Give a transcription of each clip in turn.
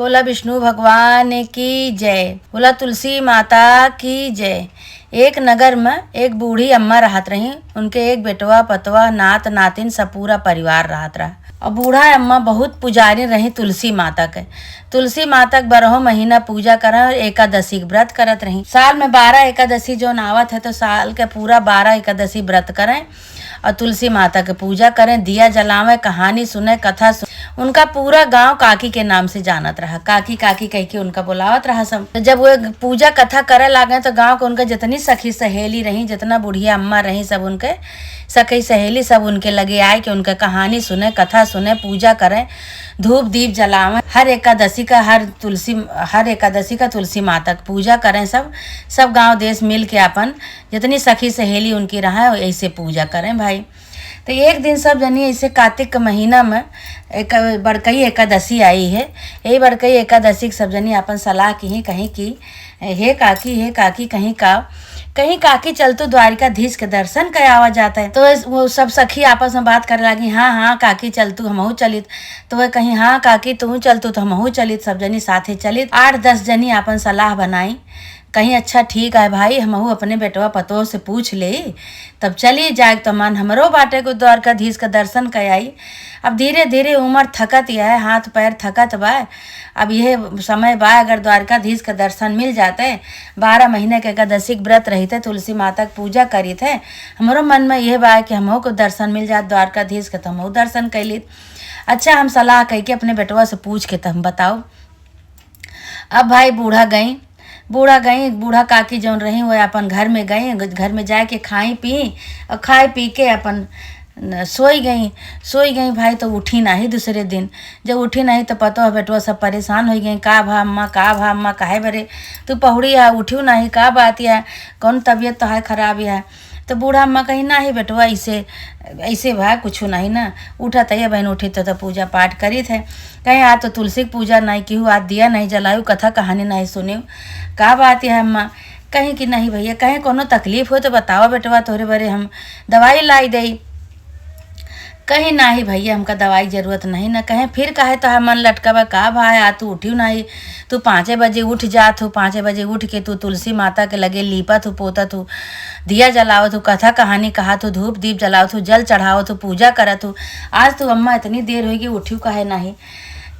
बोला विष्णु भगवान की जय। बोला तुलसी माता की जय। एक नगर में एक बूढ़ी अम्मा रहत रही। उनके एक बेटवा पतवा नात नातिन सब पूरा परिवार रहत रहा। और बूढ़ा अम्मा बहुत पुजारी रही तुलसी माता के। तुलसी माता के 12 महीना पूजा करें और एकादशी के व्रत करत रही। साल में 12 एकादशी जो आवत है तो साल के पूरा 12 एकादशी व्रत करें और तुलसी माता के पूजा करें, दिया जलावें, कहानी सुने, कथा सुने। उनका पूरा गांव काकी के नाम से जानत रहा। काकी काकी कह के उनका बुलावत रहा सब। तो जब वो पूजा कथा करे लागे तो गांव के उनके जितनी सखी सहेली रही, जितना बुढ़िया अम्मा रही, सब उनके सखी सहेली सब उनके लगे आए कि उनके कहानी सुने, कथा सुने, पूजा करें, धूप दीप जलावें। हर एकादशी का तुलसी माता की पूजा करें। सब गांव देश मिल के अपन जितनी सखी सहेली उनकी रहा ऐसे पूजा करें भाई। तो एक दिन सब जनी ऐसे कार्तिक के महीना में एक बड़कई एकादशी आई है। यही बड़कई एकादशी के सब जनी अपन सलाह की ही कहीं की हे काकी कहीं काकी चल तो द्वारिकाधीश के दर्शन कर आवा जाता है। तो वो सब सखी आपस में बात करे लगी, हाँ काकी चल तू हमहू चलित। तो वह कहीं हाँ काकी तू चल तू तो हमहू चलित। सब जनी साथे चलित। 8-10 जनी अपन सलाह बनाई। कहीं अच्छा ठीक है भाई, हमहू अपने बेटवा पतोह से पूछ ले तब चली जाए तो मन हमरो बाटे को द्वारकाधीश का दर्शन कर आई। अब धीरे धीरे उम्र थकत है, हाथ पैर थकत बा। अब यह समय बा अगर द्वारकाधीश का दर्शन मिल जाते, 12 महीने के एकादशी व्रत रही थे, तुलसी माता की पूजा करी थे, हमारो मन में यह बा कि हमहू को दर्शन मिल जाए द्वारकाधीश के, तो हमहू दर्शन कैली। अच्छा हम सलाह कह के अपने बेटवा से पूछ के तब बताओ। अब भाई बूढ़ा काकी जौन रही वो अपन घर में गई। घर में जाके खाई पी के अपन सोई गई भाई। तो उठी नहीं दूसरे दिन। जब उठी नहीं तो पतो बेटवा सब परेशान हो गई। का भा अम्मा काहे बरे तू पहुड़ी है, उठ्यू नहीं, का बात है, कौन तबीयत तो है खराब है। तो बूढ़ा अम्मा कही नहीं बेटवा ऐसे भाई कुछ नहीं ना, उठा तैया बहन उठी तो पूजा पाठ करी थे। कहीं आज तो तुलसी की पूजा नहीं की, आज दिया नहीं जलायू, कथा कहानी नहीं सुनी, का बात है अम्मा। कहीं कि नहीं भैया, कहीं कोनो तकलीफ हो तो बताओ बेटवा, तोरे बरे हम दवाई लाई दई। कहीं नहीं भैया हमका दवाई जरूरत नहीं ना। कहें फिर काहे तो मन लटकावा, का भाई आ तू उठ्यू नहीं, तू 5 बजे उठ जात हो, 5 बजे उठ के तू तुलसी माता के लगे लीपत हो, पोतत हो, दिया जलावत हो, कथा कहानी कहत हो, धूप दीप जलावत हो, जल चढ़ावत हो, पूजा करत हो। आज तो अम्मा इतनी देर होगी उठ्यू काहे नहीं।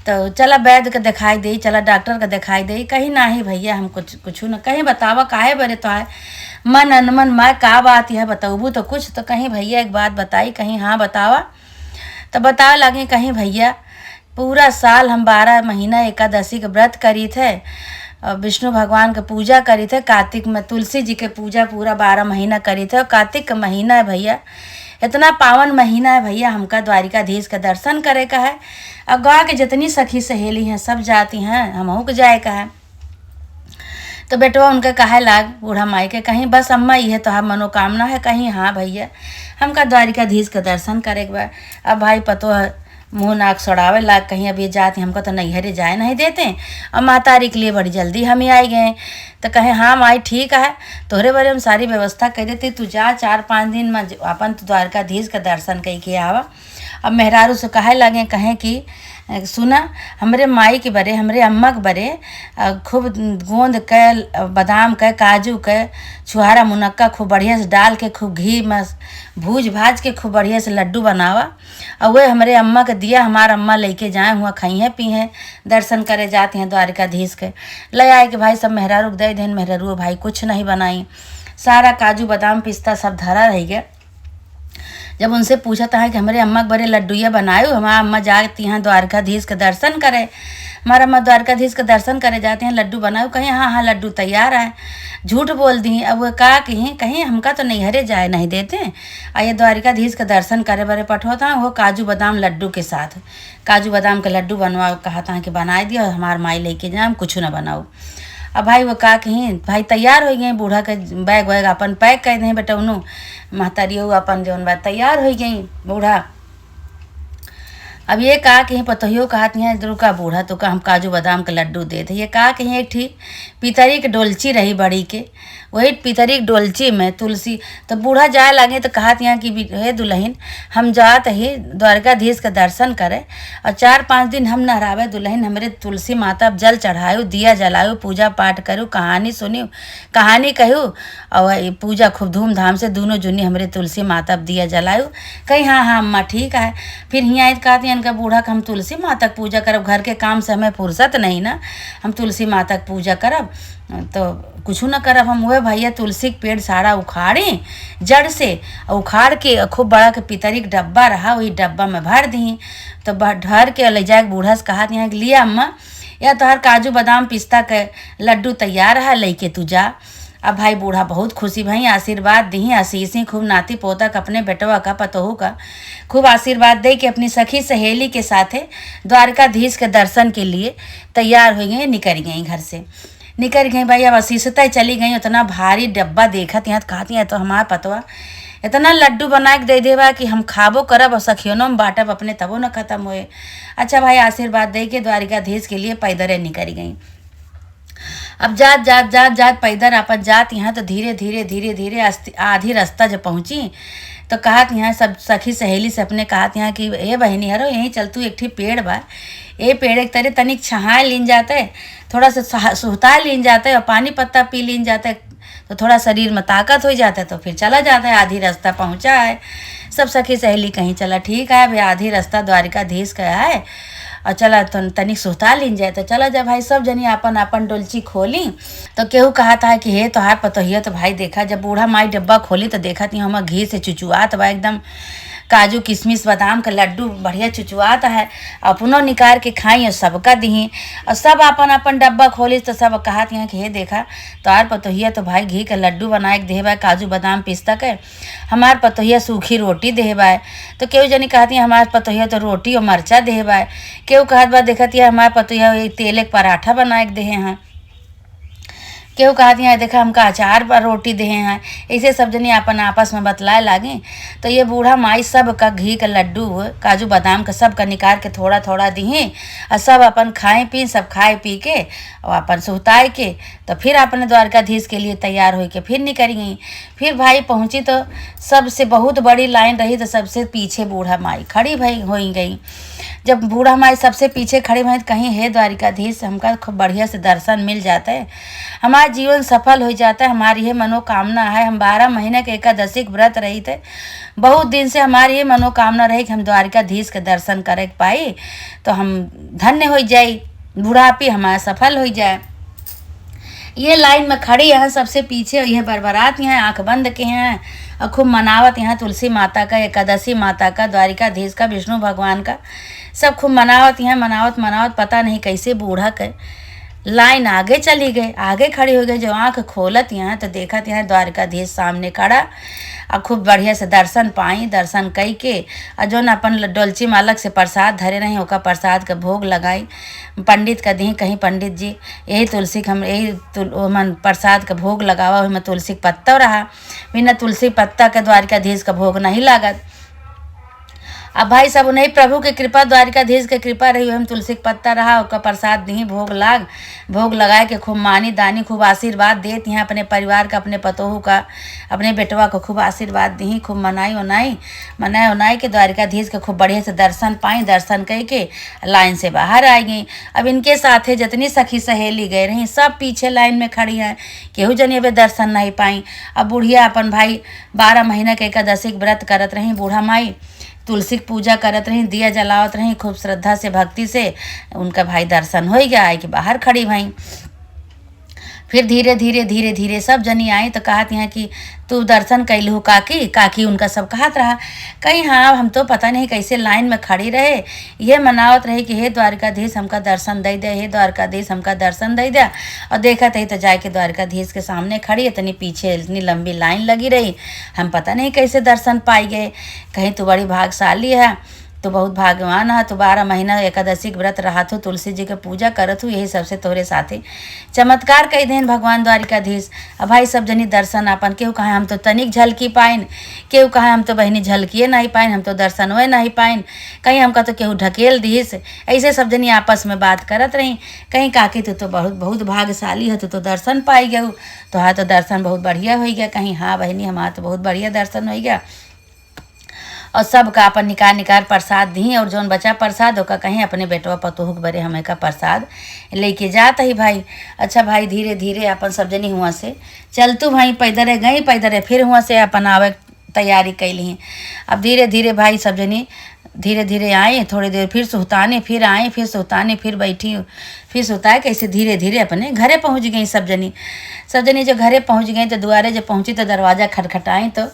तो चला वैद्य के दिखाई दे, चला डॉक्टर के दिखाई दे। कहीं नहीं भैया हम कुछ न। कहीं बतावा काहे बरे तो है मन अनमन माँ का बात है, बताऊबू तो कुछ। तो कहीं भैया एक बात बताई, कहीं हाँ बतावा। तो बता लगे कहीं भैया पूरा साल हम 12 महीना एकादशी के व्रत करी थे, विष्णु भगवान के पूजा करी थे। कार्तिक में तुलसी जी के पूजा पूरा 12 महीना करी थे। और कार्तिक का महीना है भैया, इतना पावन महीना है भैया, हमका द्वारिकाधीश का दर्शन करे का है। और गाँव के जितनी सखी सहेली हैं सब जाती हैं, हमहू के जाए का है। तो बेटवा उनके कहे लाग बूढ़ा माई के, कहीं बस अम्मा ये तो हम मनोकामना है। कहीं हाँ भैया हमका द्वारिकाधीश का दर्शन करे के बा। अब भाई पतो है मुँह नाक सड़ावे लाग, कहीं अब ये जाते हमको तो नैहरे जाए नहीं देते। और मातारी के लिए बड़ी जल्दी हम ही आई गए। तो कहे हाँ माई ठीक है, तोहरे बारे हम सारी व्यवस्था कर देती, तू जा 4-5 दिन में अपन द्वारकाधीश का दर्शन कह के आवा। अब मेहरारू से कहे लगे, कहें कि सुना हमरे माई के बरे, हमरे अम्मा के बरे खूब गोंद के, बादाम के, काजू के, छुहारा मुनक्का खूब बढ़िया से डाल के, खूब घी में भूज भाज के खूब बढ़िया से लड्डू बनावा। और वह हमरे अम्मा के दिया, हमारा अम्मा लेके जाए हुआ खाई हैं पी हैं, दर्शन करे जाते हैं द्वारिकाधीश के। ले आए कि भाई सब मेहरारू दे देन। मेहरारू भाई कुछ नहीं बनाई, सारा काजू बादाम पिस्ता सब धरा रह गया। जब उनसे पूछा था कि हमारे अम्मा बड़े लड्डूया बनायो, हमारा अम्मा जाती हैं द्वारकाधीश के दर्शन करे, हमारा अम्मा द्वारकाधीश के दर्शन करे जाते हैं, लड्डू बनाओ। कहीं हाँ लड्डू तैयार है, झूठ बोल दी। अब वो कहा कहीं हमका तो नैहरे जाए नहीं देते, ये द्वारकाधीश का दर्शन करे बड़े पठोता वो काजू बादाम लड्डू के साथ, काजू बादाम के लड्डू बनवाओ। कहा था कि बनाए दिया, हमार माई लेके जाए, हम कुछ ना बनाओ। अब भाई वो कहा कहीं भाई तैयार हो गए, बूढ़ा के बैग वैग अपन पैक कर दें बेटा, उन्हों महतारी अपन जौन बात तैयार हो गई। बूढ़ा अब ये कहा कहीं पतोहियो कहत यहाँ रुका बूढ़ा तो का हम काजू बादाम के लड्डू दे थे। ये कहा कहीं एक ठीक पितरी के डोलची रही बड़ी के, वही पितरी के डोलची में तुलसी। तो बूढ़ा जाए लगे तो कहत यहाँ कि हे दुल्हन हम जात ही द्वारकाधीश के दर्शन करे और 4-5 दिन हम नहरावे दुल्हन, हमरे तुलसी माता अब जल चढ़ायु, दिया जलायु, पूजा पाठ करूँ, कहानी सुनी, कहानी कहूँ और पूजा खूब धूमधाम से दोनों जुनी हमरे तुलसी माता अब दिया जलायु। कहीं हाँ हाँ अम्मा ठीक है। फिर यहाँ कहते हैं इनका बूढ़ा का हम तुलसी माता की पूजा करब, घर के काम से हमें फुर्सत नहीं ना, हम तुलसी माता की पूजा करब तो कुछ न करब। हम वह भैया तुलसी के पेड़ सारा उखाड़े जड़ से, उखाड़ के खूब बड़ा के पितरी के डब्बा रहा वही डब्बा में भर दी। तो भर के ले जाए बूढ़ा से कहा यहाँ लिया अम्मा या तो हर काजू बादाम पिस्ता के लड्डू तैयार है लेके तू जा। अब भाई बूढ़ा बहुत खुशी भाई आशीर्वाद दी, आशीषी खूब नाती पोता का अपने बेटवा का पतोहू का खूब आशीर्वाद दे के अपनी सखी सहेली के साथे द्वारकाधीश के दर्शन के लिए तैयार हो गई, निकल गई घर से। निकल गई भाई अब अशीषता चली गई। उतना भारी डब्बा देखत यहाँ कहती हैं तो हमारा पतवा इतना लड्डू बना के दे देवा कि हम खाबो करब और सखियों में बांटब अपने तबो न खत्म होए। अच्छा भाई आशीर्वाद दे के द्वारकाधीश के लिए पैदल निकल गई। अब जात जात जात जात पैदल अपन जात यहाँ तो धीरे धीरे धीरे धीरे आधी रास्ता जब पहुँची तो कहत यहाँ सब सखी सहेली से अपने कहत यहाँ कि ए बहनी हरो यहीं चल तू, एक ठी पेड़ बा, ए पेड़ एक तरह तनिक छहाए लीन जाता है, थोड़ा सा सुहता लीन जाता है और पानी पत्ता पी लीन जाता है तो थोड़ा शरीर में ताकत हो जाता है तो फिर चला जाता है। आधी रास्ता पहुँचा है, सब सखी सहेली कहीं चला ठीक है भाई आधी रास्ता द्वारकाधीश का है और चला तो तनिक सुहता लीन जाए तो चला जा भाई। सब जनी अपन अपन डोलची खोली तो केहू कहा था कि हे तो हार पतोहिया तो भाई देखा जब बूढ़ा माई डब्बा खोली तो देखा थी हम घी से चुचुआत बा एकदम, काजू किशमिश बादाम का लड्डू बढ़िया चुचुआता है, अपनों निकाल के खाई और सबका दी और सब अपन अपन डब्बा खोली तो सब कहत हैं कि हे देखा तोहार पतोहिया तो भाई घी के लड्डू बनाए के देहे बा, काजू बादाम पिस्ता के, हमार पतोहिया सूखी रोटी देहे बा। तो केहू जनी कहती है हमार पतोहिया तो रोटी और मरचा देहे बा, केहू कहत बा देखती है हमार पतोहिया तेल के पराठा बनाए के देहे हैं, केहू कहती हैं देखा हमका अचार पर रोटी दे हैं। ऐसे सब जनी अपन आपस में बतलाए लागे तो ये बूढ़ा माई सब का घी का लड्डू काजू बादाम का सब का निकाल के थोड़ा थोड़ा दी और सब अपन खाए पी, सब खाए पी के और अपन सुहताए के तो फिर अपने द्वारकाधीश के लिए तैयार हो के फिर निकल गई। फिर भाई पहुँची तो सबसे बहुत बड़ी लाइन रही तो सबसे पीछे बूढ़ा माई खड़ी भाई हो गई। जब बूढ़ा माई सबसे पीछे खड़ी भाई कहीं हे द्वारकाधीश हमका खूब बढ़िया से दर्शन मिल जाता है, हमारा जीवन सफल हो जाता है, हमारी ये मनोकामना है। हम 12 महीने के एकादशी के व्रत रही थे, बहुत दिन से हमारी ये मनोकामना रही कि हम द्वारकाधीश के दर्शन करे पाई तो हम धन्य हो जाए, बुढ़ापी हमारा सफल हो जाए। ये लाइन में खड़ी है सबसे पीछे, यह बरबरात यहाँ आंख बंद के हैं और खूब मनावत यहाँ तुलसी माता का, एकादशी माता का, द्वारिकाधीश का, विष्णु भगवान का, सब खूब मनावत यहाँ मनावत मनावत पता नहीं कैसे बूढ़ा के लाइन आगे चली गई, आगे खड़ी हो गई। जो आँख खोलत यहाँ तो देखत यहाँ द्वारकाधीश सामने खड़ा और खूब बढ़िया से दर्शन पाई, दर्शन कई के और जो न अपन डोलची मालक से प्रसाद धरे रही ओका प्रसाद का भोग लगाई, पंडित का दी कहीं पंडित जी यही तुलसी हम यही मन प्रसाद का भोग लगावा, में तुलसी का पत्ता रहा, बिना तुलसी पत्ता के द्वारकाधीश का भोग नहीं लागत। अब भाई सब उन्हीं प्रभु के कृपा द्वारकाधीश के कृपा रही, हम तुलसी के पत्ता रहा उसका प्रसाद दी, भोग लगाए के खूब मानी दानी खूब आशीर्वाद देती हैं अपने परिवार का, अपने पतोहू का, अपने बेटवा को खूब आशीर्वाद दी, खूब मनाई उनाई के द्वारकाधीश के खूब बढ़िया से दर्शन पाई, दर्शन करके लाइन से बाहर आ गई। अब इनके साथ जितनी सखी सहेली गए रही सब पीछे लाइन में खड़ी हैं, केहू जनी अब दर्शन नहीं पाई। अब बुढ़िया अपन भाई 12 महीने के एकादशी व्रत करत रही, बूढ़ा माई तुलसी की पूजा करत रही, दिया जलावत रही, खूब श्रद्धा से भक्ति से उनका भाई दर्शन हो गया, आई कि बाहर खड़ी भाई। फिर धीरे धीरे धीरे धीरे सब जनी आई तो कहती हैं कि तू दर्शन कैलू काकी, काकी उनका सब कहत रहा कहीं हाँ हम तो पता नहीं कैसे लाइन में खड़ी रहे, ये मनावत रहे कि हे द्वारकाधीश हमका दर्शन दे दे, हे द्वारकाधीश हमका दर्शन दे दे। और देखा तही तो जाके द्वारकाधीश के सामने खड़ी, इतनी पीछे इतनी लंबी लाइन लगी रही, हम पता नहीं कैसे दर्शन पाई गए। कहीं तो बड़ी भाग्यशाली है तो बहुत भाग्यवान है, तो 12 महीना एकादशी के व्रत रहा, तुलसी जी के पूजा करत हूँ, यही सबसे तोहरे साथे चमत्कार कई देन भगवान द्वारिकाधीश। अब भाई सब जनी दर्शन अपन, केहू कहे हम तो तनिक झलकी पाइन, केहू कहे हम तो बहनी झलकिए नहीं पाइन, हम तो दर्शन हुए नहीं पाइन, कहीं हमका तो केहू ढकेल दीस। ऐसे सब जनी आपस में बात करत रही। कहीं काकी तू तो बहुत बहुत भाग्यशाली है, तू तो दर्शन पाई गऊ, तो हाँ तो दर्शन बहुत बढ़िया हो गया। कहीं हाँ बहनी हमारा तो बहुत बढ़िया दर्शन हो गया। और सब का अपन निकाल निकाल प्रसाद दी, और जौन बचा प्रसाद होका कहीं अपने बेटवा पतोहू के बरे हमें का प्रसाद लेके जात ही भाई। अच्छा भाई धीरे धीरे अपन सब जनी हुआ से चलतू भाई, पैदरे गई पैदरे फिर हुआ से अपन आवे तैयारी कैली। अब धीरे धीरे भाई सब जनी धीरे धीरे आए, थोड़ी देर फिर सुहताने, फिर आए, फिर सुहताने, फिर बैठी, फिर सुहताए, कैसे धीरे धीरे अपने घरे पहुंच गई सब जनी। सब जनी जब घरे पहुंच गई तो दुआरे जब पहुंची तो दरवाज़ा खटखटाएँ तो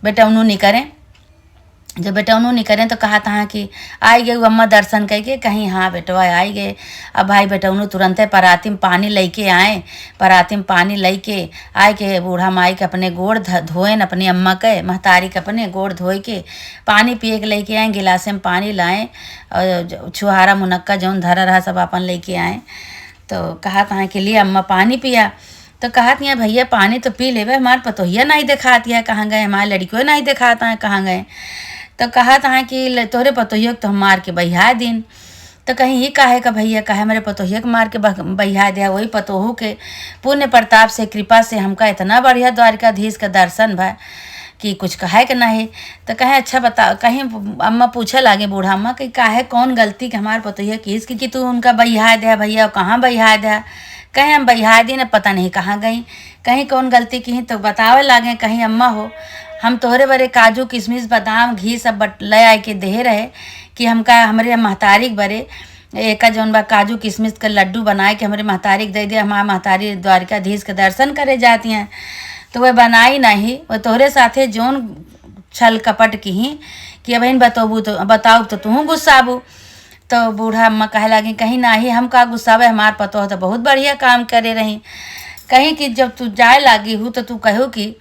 बेटा उन्हों नहीं करें। जब बेटा उन्होंने नहीं करें तो कहा था कि आई गए अम्मा दर्शन करके, कहीं हाँ बेटवा आई गए। अब भाई बेटा उन्होंने तुरंत पराती में पानी लेके आए, पराती में पानी लेके आए के बूढ़ा माई के अपने गोड़ धोएन, अपनी अम्मा के महतारी के अपने गोड़ धोए के पानी पिए के लेके आए, गिलासे में पानी लाएँ और छुहारा मुनक्का जौन धरा रहा सब अपन लेके आए। तो कहा था कि लिए अम्मा पानी पिया, तो कहा था भैया पानी तो पी लेवे, हमारे पतोहिया नहीं दिखाती है कहाँ गए, हमारे लड़कियों नहीं दिखाता है कहाँ गए। तो कहा था कि तोहरे पतोहिया तो हम मार के बहिया दिन। तो कहीं ये काहे का भैया, कहे मेरे पतोहिया के मार के बहिया दिया, वही पतोहू के पुण्य प्रताप से कृपा से हमका इतना बढ़िया द्वारिकाधीश का दर्शन भा कि कुछ कहे कि नहीं। तो कहे अच्छा बता, कहीं अम्मा पूछे लागे बूढ़ा अम्मा कि काहे कौन गलती के हमारे पतोहिया की इसकी कि तू उनका बहिया दिया भैया, कहाँ बहिया दिया। कहीं हम बहिया दी न पता नहीं कहाँ गई, कहीं कौन गलती की तो बतावे लागे। कहीं अम्मा हो हम तोहरे बरे काजू किशमिश बादाम घी सब ले आए के दे रहे कि हमका हमारे महतारी के बरे एक जौन बा काजू किशमिश का लड्डू बनाए के हमारे महतारी के दे दिया, हमारे महतारी द्वारिकाधीश के दर्शन करे जाती हैं। तो वह बनाई नहीं, वह तोहरे साथे जौन छल कपट की ही कि बहन बताओ तो तू गुस्साबू। तो बूढ़ा अम्मा कहे लगी कहीं ना ही हम का गुस्सावे, हमार पतो तो बहुत बढ़िया काम करे रही। कहीं कि जब तू जाए लागी हूँ तो तू कहू कि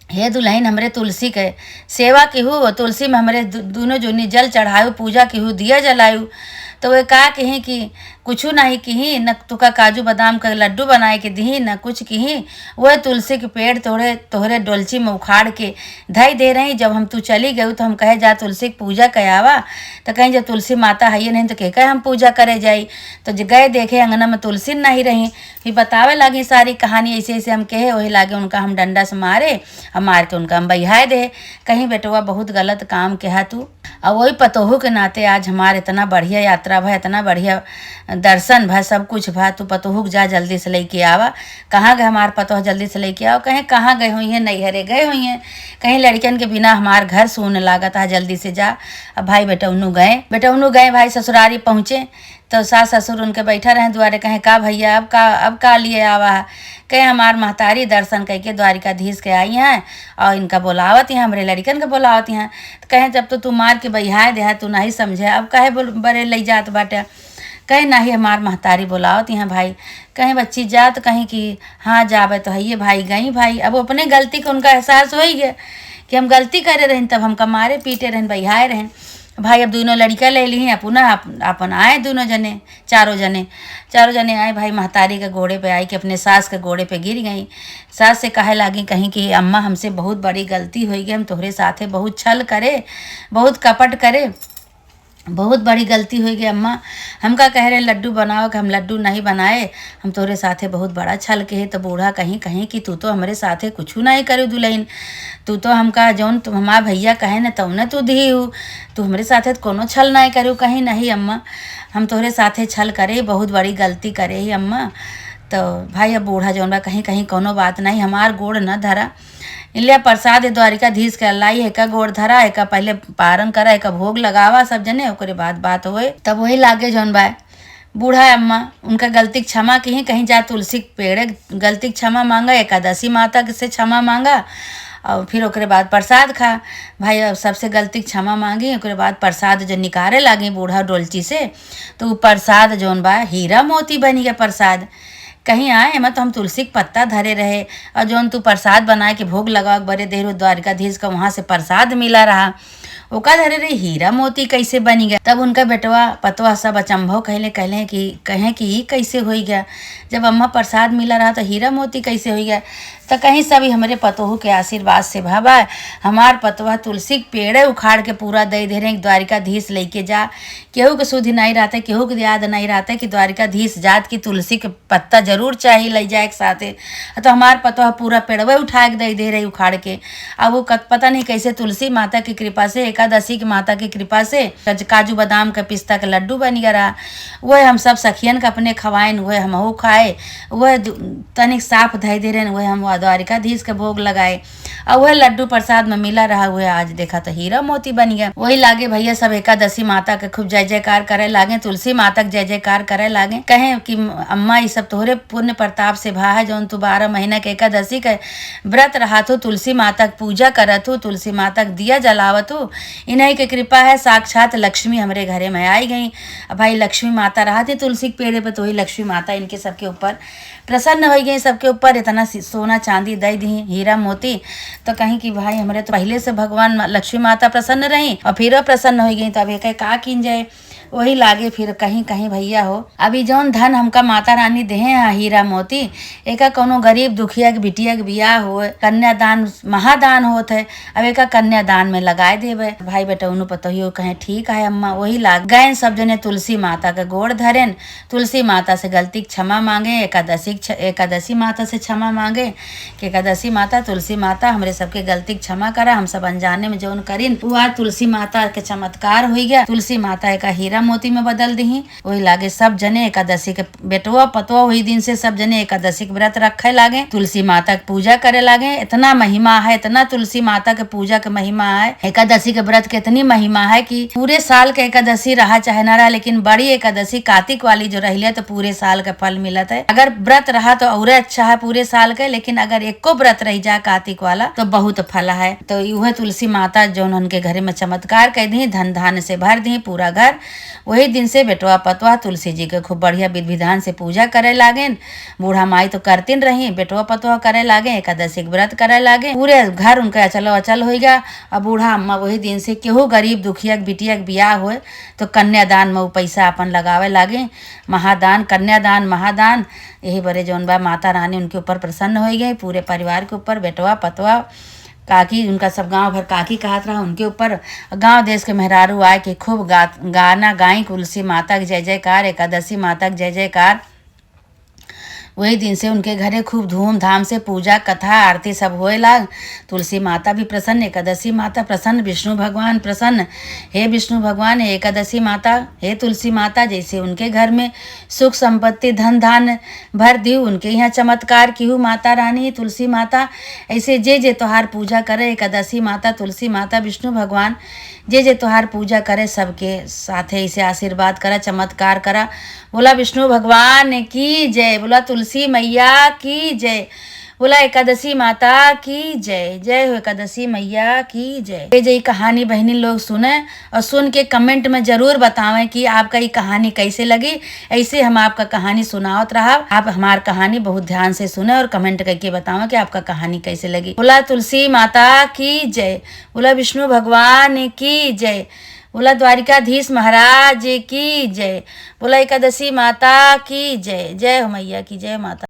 हे दुल्हन हमरे तुलसी के सेवा की हूँ, तुलसी में हमरे दोनों जोनी जल चढ़ायु, पूजा की हूँ, दिया जलायु। तो वे का कहीं कि कुछ नहीं कहीं न तुका काजू बादाम का लड्डू बनाए के दी न कुछ कहीं, वह तुलसी के पेड़ तोहरे डोलची में उखाड़ के धई दे रही। जब हम तू चली गई तो हम कहे जा तुलसी की पूजा कयावा, तो कहीं जब तुलसी माता है नहीं तो कह हम पूजा करे जाई। तो गए देखे अंगना में तुलसी नहीं रही, फिर बतावे लगी सारी कहानी ऐसे ऐसे हम कहे, वही लागे उनका हम डंडा से मारे और मार के उनका हम बहिया दे। कहीं बेटवा बहुत गलत काम कहा तू, और वही पतोहू के नाते आज हमारे इतना बढ़िया यात्रा भा, इतना बढ़िया दर्शन भा, सब कुछ भा। तू पतोहू जा जल्दी से लेके आवा। कहाँ गए हमारे पतोह, जल्दी से लेके आओ। कहीं कहाँ गए हुई हैं, नैहरे गए हुई हैं, कहीं लड़कियन के बिना हमार घर सून लागत है, जल्दी से जा। अब भाई बेटा उन्नू गए भाई ससुरारी पहुँचे तो सास ससुर उनके बैठा रहे द्वारे। कहें का भैया अब का लिए आवा है, कहे हमार महतारी दर्शन करके द्वारिकाधीश के आई हैं और इनका बोलावत हैं, हमरे लड़कन के बोलावत हैं। तो कहें जब तो तू मार के बहिया दे तू नहीं समझे, अब कहे बड़े ले जात बाटे। कहे नहीं हमार महतारी बोलावत हैं भाई। कहीं बच्ची जा तो कहीं कि हाँ जावे तो है ये भाई गई भाई। अब अपने गलती का उनका एहसास हो ही गया कि हम गलती करे रहें, तब हमका मारे पीटे रहें, बहियाए रहें भाई। अब दोनों लड़का ले ली हैं, पुनः अपन आए दोनों जने चारों जने आए भाई। महतारी के घोड़े पे आई कि अपने सास के घोड़े पे गिर गई। सास से कहे लगी कहीं कि अम्मा हमसे बहुत बड़ी गलती हुई गई, हम तोहरे साथे बहुत छल करे, बहुत कपट करे, बहुत बड़ी गलती हुई गई अम्मा। हम का कह रहे लड्डू बनाओ कि हम लड्डू नहीं बनाए, हम तोरे साथे बहुत बड़ा छल के है। तो बूढ़ा कहीं कि तू तो हमारे साथे कुछ नहीं करे दुल्हन, तू तो हमका जौन तुम हमारा भैया कहे न तौ न तू दी हूँ, तू हमारे साथे कोनो छल नहीं करू। कहीं नहीं अम्मा हम तोहरे साथे छल करे, बहुत बड़ी गलती करे ही अम्मा। तो भाई अब बूढ़ा जौन बा कहीं कोनो बात नहीं, हमार गोड़ न धरा, इले प्रसाद द्वारिकाधीश के लाई है का गोड़ धरा है का पहले पारण करा है का भोग लगावा सब जने, ओकरे बाद बात होए। तब वही लागे जौन बा बूढ़ा अम्मा उनका गलती क्षमा कहीं जा तुलसी पेड़ गलती क्षमा मांगा, एकादशी माता से क्षमा मांगा और फिर ओकरे बाद प्रसाद खा भाई। अब सबसे गलती क्षमा मांगी, ओकरे बाद प्रसाद जो निकारे लागे बूढ़ा डोलची से, तो वो प्रसाद जौन बा हीरा मोती बनी गया प्रसाद। कहीं आए एमा तो हम तुलसी के पत्ता धरे रहे और जौन तू प्रसाद बनाए के भोग लगा बड़े देर द्वारिकाधीश का वहाँ से प्रसाद मिला रहा, ओका धरे रे हीरा मोती कैसे बनी गया। तब उनका बेटवा पतवा सब अचंभव कहें कि ई कैसे हो गया, जब अम्मा प्रसाद मिला रहा तो हीरा मोती कैसे हो गया। तो कहीं सभी हमारे पतोहू के आशीर्वाद से भाबा हमार पतवा तुलसी के पेड़े उखाड़ के पूरा दे दे रहे द्वारिकाधीश लेके जा। केहू के सुधि नहीं रहते, केहू के याद नहीं रहते कि द्वारिकाधीश जात की तुलसी के पत्ता जरूर चाहिए ले जाए के साथे। तो हमार पतवा पूरा पेड़वे उठा के दे रही उखाड़ के। अब वो पता नहीं कैसे तुलसी माता की कृपा से, एकादशी की माता की कृपा से काजू बादाम का पिस्ता के लड्डू बन गया। वह हम सब सखियन के अपने खवाएन, वह हमहू खाए, वह तनिक साफ धई दे रहे, वह हम द्वारिकाधीश के भोग लगाए और वह लड्डू प्रसाद में मिला रहा। हुए आज देखा तो हीरा मोती बन गया। वही लागे भैया सब एकादशी माता के खूब जय जयकार करे लागे, तुलसी माता के जय जयकार करे लागे। कहे कि अम्मा ये सब तोहरे पुण्य प्रताप से भा है, जौन तू 12 महीना के एकादशी के व्रत रहा हो, तुलसी माता की पूजा करत हो, तुलसी माता के दिया जलावत हो, इन्हीं की कृपा है साक्षात लक्ष्मी हमारे घरे में आई गई। अब भाई लक्ष्मी माता रहा थे तुलसी के पेड़े पे, तो वही लक्ष्मी माता इनके सबके ऊपर प्रसन्न हो गई, सबके ऊपर इतना सोना चांदी दे दी हीरा मोती। तो कहीं कि भाई हमारे तो पहले से भगवान लक्ष्मी माता प्रसन्न रही और फिर प्रसन्न हो गई। तो अब एक का किन जाए, वही लागे फिर कहीं कहीं भैया हो अभी जौन धन हमका माता रानी दे हैं हीरा मोती, एका कोनो गरीब दुखिया के बिटिया के बियाह हो, कन्यादान महादान होत है, अब एका कन्यादान में लगाए देवे। भाई बेटा उन्हों पता ही कहे ठीक है अम्मा। वही लाग गए सब जने तुलसी माता के गोड़ धरेन, तुलसी माता से गलती क्षमा मांगे, एकादशी माता से क्षमा मांगे कि एकादशी माता तुलसी माता हमरे सबके गलती क्षमा करा, हम सब अनजाने में जौन करीन वो आज तुलसी माता के चमत्कार हो गया, तुलसी माता एक हीरा मोती में बदल दी। वही लागे सब जने एकादशी के बेटवा पतवा वही दिन से सब जने एकादशी के व्रत रखे लागे, तुलसी माता की पूजा करे लागे। इतना महिमा है, इतना तुलसी माता के पूजा के महिमा है, एकादशी के व्रत के इतनी महिमा है कि पूरे साल के एकादशी रहा चाहे ना रहा, लेकिन बड़ी एकादशी कार्तिक वाली जो रही है तो पूरे साल का फल मिलत है। अगर व्रत रहा तो और अच्छा है पूरे साल के, लेकिन अगर एको व्रत रह जाए कार्तिक वाला तो बहुत फल है। तो वह तुलसी माता जो उनके घरे में चमत्कार कर दी, धन धान से भर दी पूरा घर। वही दिन से बेटवा पतवा तुलसी जी के खूब बढ़िया विधि विधान से पूजा करे लागे। बूढ़ा माई तो करतीन रही, बेटवा पतवा करे लागे, एकादशी के व्रत करे लागे, पूरे घर उनके अचल अचल हो गया। और बूढ़ा अम्मा वही दिन से केहू गरीब दुखिया के बिटिया के बियाह हो तो कन्यादान में वो पैसा अपन लगावे लागे। महादान, कन्यादान, महादान, यही बड़े जौन बा माता रानी उनके ऊपर प्रसन्न हो गई, पूरे परिवार के ऊपर, बेटवा पतवा काकी उनका सब गांव भर काकी कहत रहा उनके ऊपर। गांव देश के मेहरारू आए कि खूब गाना गाई तुलसी माता की जय जयकार, एकादशी माता की जय जयकार। वही दिन से उनके घरे खूब धूमधाम से पूजा कथा आरती सब होए लाग। तुलसी माता भी प्रसन्न, एकादशी माता प्रसन्न, विष्णु भगवान प्रसन्न। हे विष्णु भगवान, हे एकादशी माता, हे तुलसी माता, जैसे उनके घर में सुख संपत्ति धन धान भर दी, उनके यहाँ चमत्कार की हूँ माता रानी तुलसी माता। ऐसे जे जे त्योहार पूजा करे एकादशी माता तुलसी माता विष्णु भगवान, जे जे त्योहार पूजा करे सबके साथे ऐसे आशीर्वाद करा, चमत्कार करा। बोला विष्णु भगवान की जय, बोला तुलसी मैया की जय, बोला एकादशी माता की जय। जय हो एकादशी मैया की जय। ये कहानी बहनी लोग सुने और सुन के कमेंट में जरूर बतावें कि आपका ये कहानी कैसे लगी। ऐसे हम आपका कहानी सुनावत रहा, आप हमार कहानी बहुत ध्यान से सुने और कमेंट करके बतावें कि आपका कहानी कैसे लगी। बोला तुलसी माता की जय, बोला विष्णु भगवान की जय, बोला द्वारिकाधीश महाराज की जय, बोला एकादशी माता की जय। जय हो मैया की जय माता।